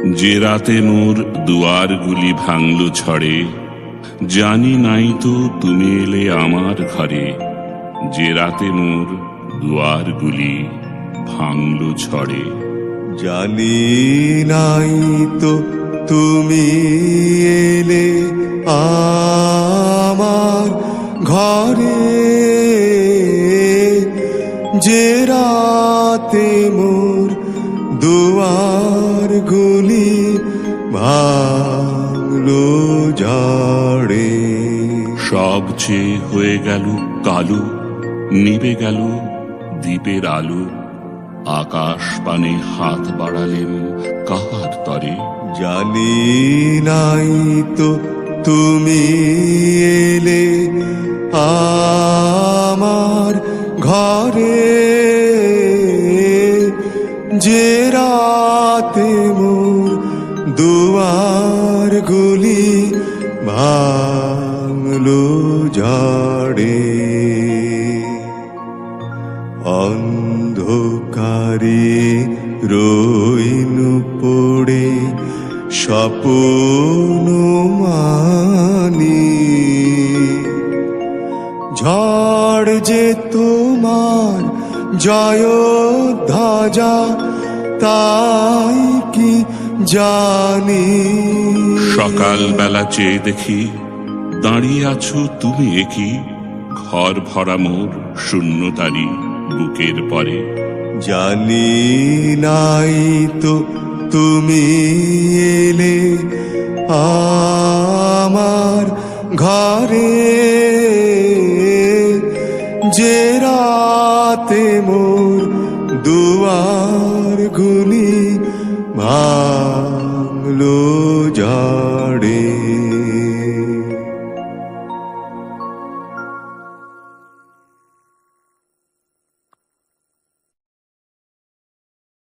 যে রাতে মোর দুয়ারগুলি ভাঙল ঝড়ে, জানি নাই তো তুমি এলে আমার ঘরে। যে রাতে মোর দুয়ারগুলি ভাঙল ঝড়ে, জানি নাই তো তুমি এলে আমার ঘরে। যে রাতে মোর দুয়ারগুলি ভাঙলো ঝড়ে। সব চেয়ে হয়ে গেল কালো, নিবে গেল দ্বীপের আলো। আকাশ পানে হাত বাড়ালেন কাহার তরে, জানি নাই তো তুমি এলে আমার ঘরে। যে রাতে মোর দুয়ারগুলি ভাঙলো ঝড়ে। অন্ধকারে রইনু পড়ে স্বপ্ন মানি। ঝড় যে তোমার জয় ধ্বজা তাই কি জানি। সকাল বেলা চেয়ে দেখি দাঁড়িয়ে আছো তুমি একই। ঘর ভরা মোর শূন্যতারি বুকের পরে, জানি নাই তো তুমি এলে আমার ঘরে। যে রাতে মোর দুয়ারগুলি ভাঙলো